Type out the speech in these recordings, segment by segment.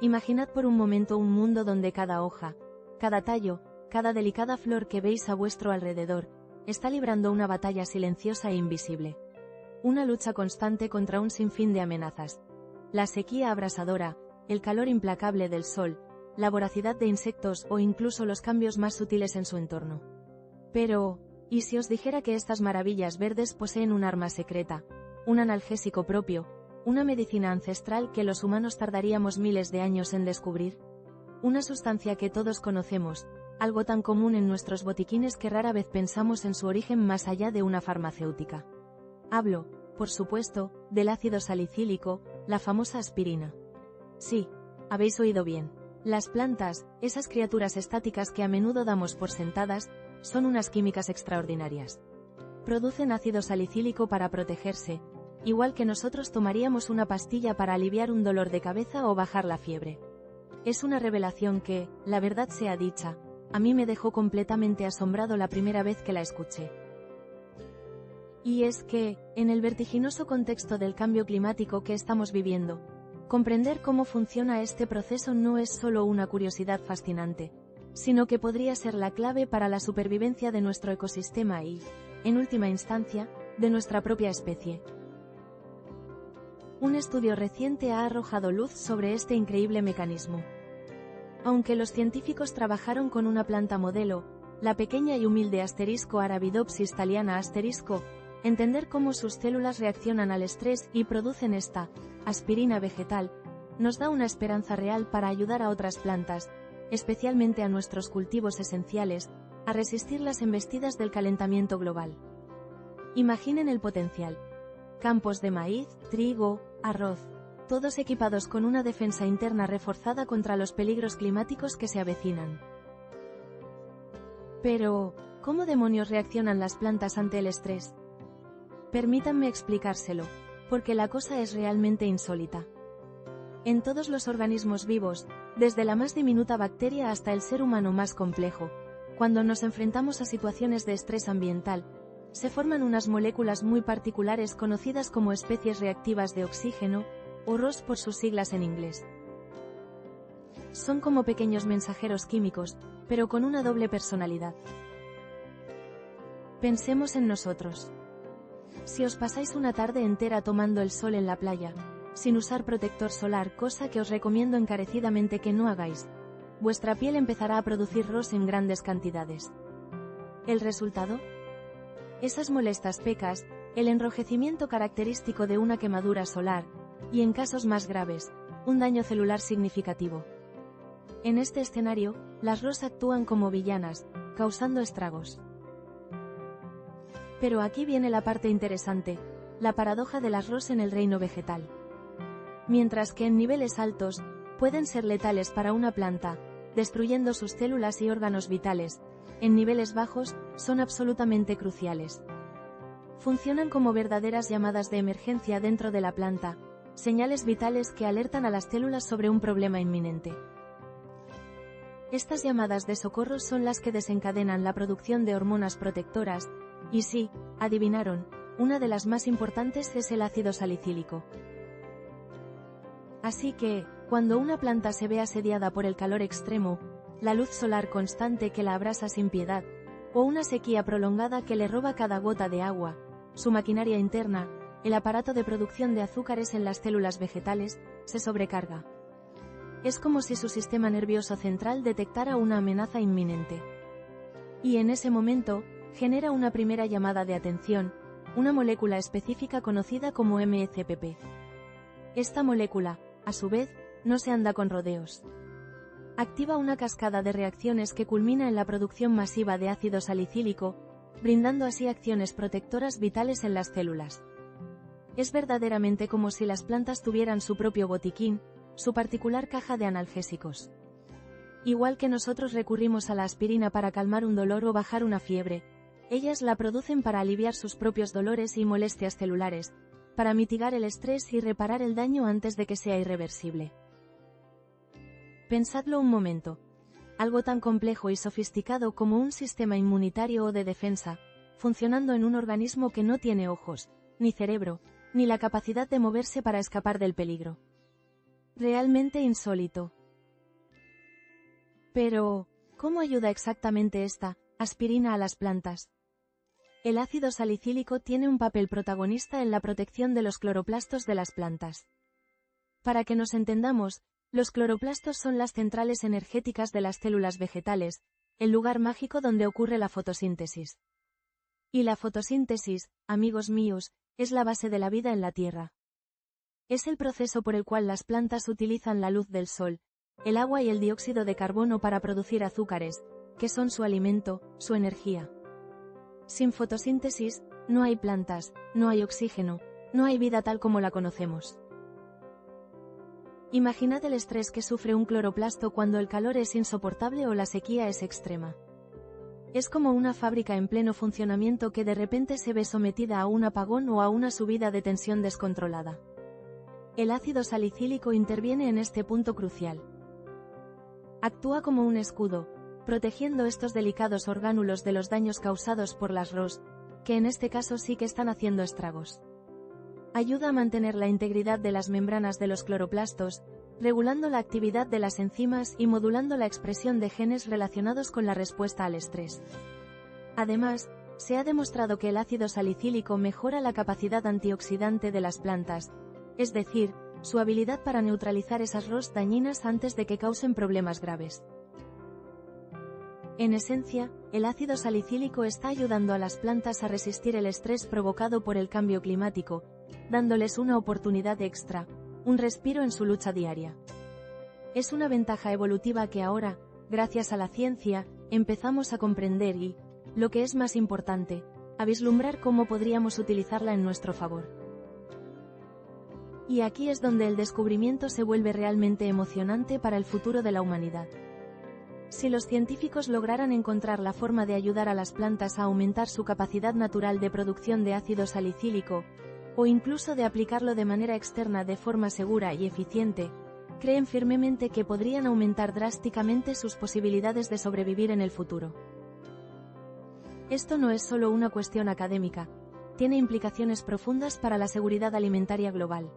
Imaginad por un momento un mundo donde cada hoja, cada tallo, cada delicada flor que veis a vuestro alrededor, está librando una batalla silenciosa e invisible. Una lucha constante contra un sinfín de amenazas. La sequía abrasadora, el calor implacable del sol, la voracidad de insectos o incluso los cambios más sutiles en su entorno. Pero, ¿y si os dijera que estas maravillas verdes poseen un arma secreta, un analgésico propio, una medicina ancestral que los humanos tardaríamos miles de años en descubrir? Una sustancia que todos conocemos, algo tan común en nuestros botiquines que rara vez pensamos en su origen más allá de una farmacéutica. Hablo, por supuesto, del ácido salicílico, la famosa aspirina. Sí, habéis oído bien. Las plantas, esas criaturas estáticas que a menudo damos por sentadas, son unas químicas extraordinarias. Producen ácido salicílico para protegerse, igual que nosotros tomaríamos una pastilla para aliviar un dolor de cabeza o bajar la fiebre. Es una revelación que, la verdad sea dicha, a mí me dejó completamente asombrado la primera vez que la escuché. Y es que, en el vertiginoso contexto del cambio climático que estamos viviendo, comprender cómo funciona este proceso no es solo una curiosidad fascinante, sino que podría ser la clave para la supervivencia de nuestro ecosistema y, en última instancia, de nuestra propia especie. Un estudio reciente ha arrojado luz sobre este increíble mecanismo. Aunque los científicos trabajaron con una planta modelo, la pequeña y humilde Arabidopsis thaliana *, entender cómo sus células reaccionan al estrés y producen esta aspirina vegetal, nos da una esperanza real para ayudar a otras plantas, especialmente a nuestros cultivos esenciales, a resistir las embestidas del calentamiento global. Imaginen el potencial. Campos de maíz, trigo, arroz, todos equipados con una defensa interna reforzada contra los peligros climáticos que se avecinan. Pero, ¿cómo demonios reaccionan las plantas ante el estrés? Permítanme explicárselo, porque la cosa es realmente insólita. En todos los organismos vivos, desde la más diminuta bacteria hasta el ser humano más complejo, cuando nos enfrentamos a situaciones de estrés ambiental, se forman unas moléculas muy particulares conocidas como especies reactivas de oxígeno, o ROS por sus siglas en inglés. Son como pequeños mensajeros químicos, pero con una doble personalidad. Pensemos en nosotros. Si os pasáis una tarde entera tomando el sol en la playa, sin usar protector solar, cosa que os recomiendo encarecidamente que no hagáis, vuestra piel empezará a producir ROS en grandes cantidades. ¿El resultado? Esas molestas pecas, el enrojecimiento característico de una quemadura solar, y en casos más graves, un daño celular significativo. En este escenario, las ROS actúan como villanas, causando estragos. Pero aquí viene la parte interesante, la paradoja de las ROS en el reino vegetal. Mientras que en niveles altos, pueden ser letales para una planta, destruyendo sus células y órganos vitales, en niveles bajos, son absolutamente cruciales. Funcionan como verdaderas llamadas de emergencia dentro de la planta, señales vitales que alertan a las células sobre un problema inminente. Estas llamadas de socorro son las que desencadenan la producción de hormonas protectoras, y sí, adivinaron, una de las más importantes es el ácido salicílico. Así que, cuando una planta se ve asediada por el calor extremo, la luz solar constante que la abrasa sin piedad, o una sequía prolongada que le roba cada gota de agua, su maquinaria interna, el aparato de producción de azúcares en las células vegetales, se sobrecarga. Es como si su sistema nervioso central detectara una amenaza inminente. Y en ese momento, genera una primera llamada de atención, una molécula específica conocida como MCPP. Esta molécula, a su vez, no se anda con rodeos. Activa una cascada de reacciones que culmina en la producción masiva de ácido salicílico, brindando así acciones protectoras vitales en las células. Es verdaderamente como si las plantas tuvieran su propio botiquín, su particular caja de analgésicos. Igual que nosotros recurrimos a la aspirina para calmar un dolor o bajar una fiebre, ellas la producen para aliviar sus propios dolores y molestias celulares, para mitigar el estrés y reparar el daño antes de que sea irreversible. Pensadlo un momento. Algo tan complejo y sofisticado como un sistema inmunitario o de defensa, funcionando en un organismo que no tiene ojos, ni cerebro, ni la capacidad de moverse para escapar del peligro. Realmente insólito. Pero, ¿cómo ayuda exactamente esta aspirina a las plantas? El ácido salicílico tiene un papel protagonista en la protección de los cloroplastos de las plantas. Para que nos entendamos, los cloroplastos son las centrales energéticas de las células vegetales, el lugar mágico donde ocurre la fotosíntesis. Y la fotosíntesis, amigos míos, es la base de la vida en la Tierra. Es el proceso por el cual las plantas utilizan la luz del sol, el agua y el dióxido de carbono para producir azúcares, que son su alimento, su energía. Sin fotosíntesis, no hay plantas, no hay oxígeno, no hay vida tal como la conocemos. Imaginad el estrés que sufre un cloroplasto cuando el calor es insoportable o la sequía es extrema. Es como una fábrica en pleno funcionamiento que de repente se ve sometida a un apagón o a una subida de tensión descontrolada. El ácido salicílico interviene en este punto crucial. Actúa como un escudo, protegiendo estos delicados orgánulos de los daños causados por las ROS, que en este caso sí que están haciendo estragos. Ayuda a mantener la integridad de las membranas de los cloroplastos, regulando la actividad de las enzimas y modulando la expresión de genes relacionados con la respuesta al estrés. Además, se ha demostrado que el ácido salicílico mejora la capacidad antioxidante de las plantas, es decir, su habilidad para neutralizar esas ROS dañinas antes de que causen problemas graves. En esencia, el ácido salicílico está ayudando a las plantas a resistir el estrés provocado por el cambio climático, dándoles una oportunidad extra, un respiro en su lucha diaria. Es una ventaja evolutiva que ahora, gracias a la ciencia, empezamos a comprender y, lo que es más importante, a vislumbrar cómo podríamos utilizarla en nuestro favor. Y aquí es donde el descubrimiento se vuelve realmente emocionante para el futuro de la humanidad. Si los científicos lograran encontrar la forma de ayudar a las plantas a aumentar su capacidad natural de producción de ácido salicílico, o incluso de aplicarlo de manera externa de forma segura y eficiente, creen firmemente que podrían aumentar drásticamente sus posibilidades de sobrevivir en el futuro. Esto no es solo una cuestión académica, tiene implicaciones profundas para la seguridad alimentaria global.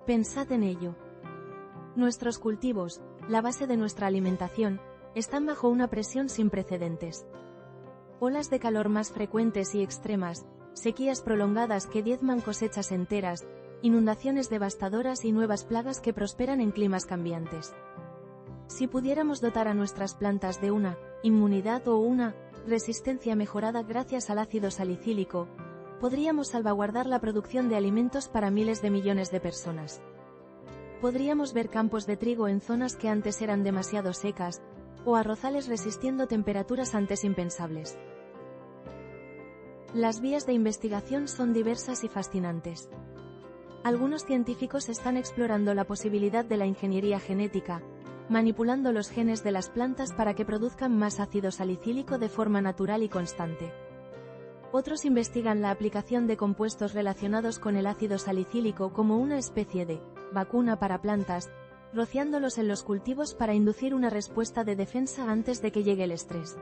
Pensad en ello. Nuestros cultivos, la base de nuestra alimentación, están bajo una presión sin precedentes. Olas de calor más frecuentes y extremas, sequías prolongadas que diezman cosechas enteras, inundaciones devastadoras y nuevas plagas que prosperan en climas cambiantes. Si pudiéramos dotar a nuestras plantas de una inmunidad o una resistencia mejorada gracias al ácido salicílico, podríamos salvaguardar la producción de alimentos para miles de millones de personas. Podríamos ver campos de trigo en zonas que antes eran demasiado secas, o arrozales resistiendo temperaturas antes impensables. Las vías de investigación son diversas y fascinantes. Algunos científicos están explorando la posibilidad de la ingeniería genética, manipulando los genes de las plantas para que produzcan más ácido salicílico de forma natural y constante. Otros investigan la aplicación de compuestos relacionados con el ácido salicílico como una especie de vacuna para plantas, rociándolos en los cultivos para inducir una respuesta de defensa antes de que llegue el estrés.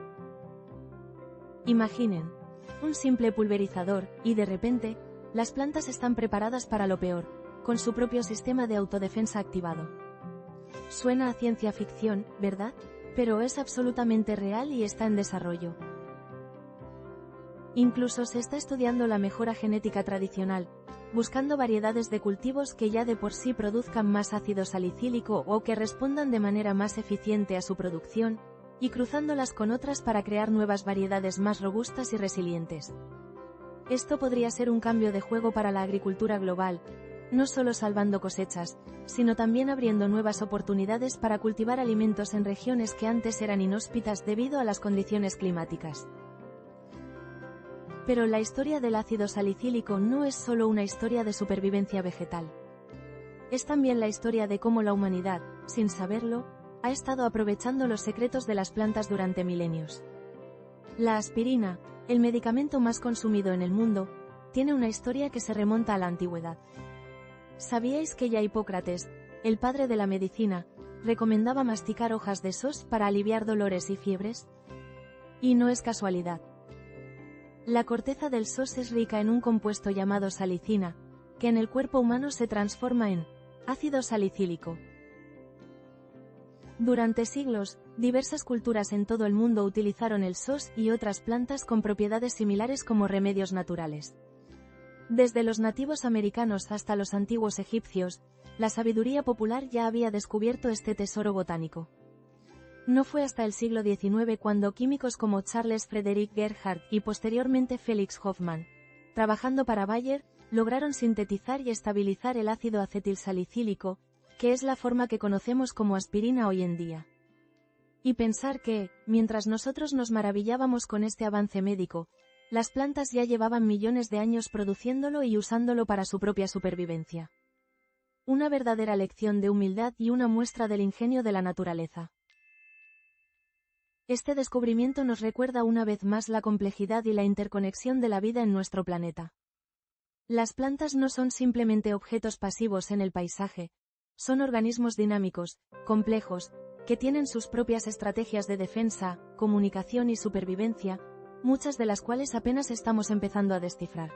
Imaginen un simple pulverizador, y de repente, las plantas están preparadas para lo peor, con su propio sistema de autodefensa activado. Suena a ciencia ficción, ¿verdad? Pero es absolutamente real y está en desarrollo. Incluso se está estudiando la mejora genética tradicional, buscando variedades de cultivos que ya de por sí produzcan más ácido salicílico o que respondan de manera más eficiente a su producción, y cruzándolas con otras para crear nuevas variedades más robustas y resilientes. Esto podría ser un cambio de juego para la agricultura global, no solo salvando cosechas, sino también abriendo nuevas oportunidades para cultivar alimentos en regiones que antes eran inhóspitas debido a las condiciones climáticas. Pero la historia del ácido salicílico no es solo una historia de supervivencia vegetal. Es también la historia de cómo la humanidad, sin saberlo, ha estado aprovechando los secretos de las plantas durante milenios. La aspirina, el medicamento más consumido en el mundo, tiene una historia que se remonta a la antigüedad. ¿Sabíais que ya Hipócrates, el padre de la medicina, recomendaba masticar hojas de sos para aliviar dolores y fiebres? Y no es casualidad. La corteza del sos es rica en un compuesto llamado salicina, que en el cuerpo humano se transforma en Ácido salicílico. Durante siglos, diversas culturas en todo el mundo utilizaron el SOS y otras plantas con propiedades similares como remedios naturales. Desde los nativos americanos hasta los antiguos egipcios, la sabiduría popular ya había descubierto este tesoro botánico. No fue hasta el siglo XIX cuando químicos como Charles Frederick Gerhardt y posteriormente Felix Hoffmann, trabajando para Bayer, lograron sintetizar y estabilizar el ácido acetilsalicílico, que es la forma que conocemos como aspirina hoy en día. Y pensar que, mientras nosotros nos maravillábamos con este avance médico, las plantas ya llevaban millones de años produciéndolo y usándolo para su propia supervivencia. Una verdadera lección de humildad y una muestra del ingenio de la naturaleza. Este descubrimiento nos recuerda una vez más la complejidad y la interconexión de la vida en nuestro planeta. Las plantas no son simplemente objetos pasivos en el paisaje, son organismos dinámicos, complejos, que tienen sus propias estrategias de defensa, comunicación y supervivencia, muchas de las cuales apenas estamos empezando a descifrar.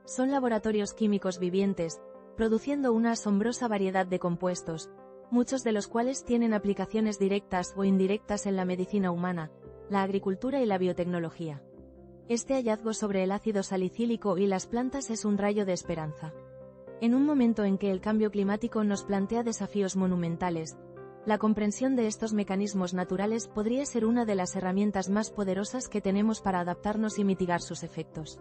Son laboratorios químicos vivientes, produciendo una asombrosa variedad de compuestos, muchos de los cuales tienen aplicaciones directas o indirectas en la medicina humana, la agricultura y la biotecnología. Este hallazgo sobre el ácido salicílico y las plantas es un rayo de esperanza. En un momento en que el cambio climático nos plantea desafíos monumentales, la comprensión de estos mecanismos naturales podría ser una de las herramientas más poderosas que tenemos para adaptarnos y mitigar sus efectos.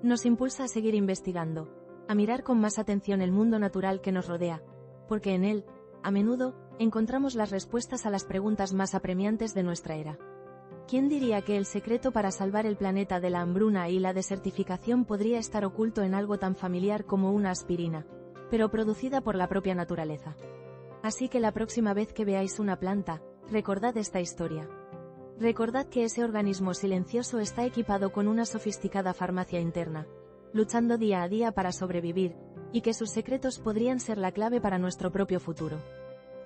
Nos impulsa a seguir investigando, a mirar con más atención el mundo natural que nos rodea, porque en él, a menudo, encontramos las respuestas a las preguntas más apremiantes de nuestra era. ¿Quién diría que el secreto para salvar el planeta de la hambruna y la desertificación podría estar oculto en algo tan familiar como una aspirina, pero producida por la propia naturaleza? Así que la próxima vez que veáis una planta, recordad esta historia. Recordad que ese organismo silencioso está equipado con una sofisticada farmacia interna, luchando día a día para sobrevivir, y que sus secretos podrían ser la clave para nuestro propio futuro.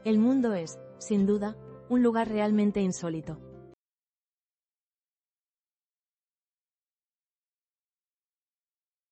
El mundo es, sin duda, un lugar realmente insólito.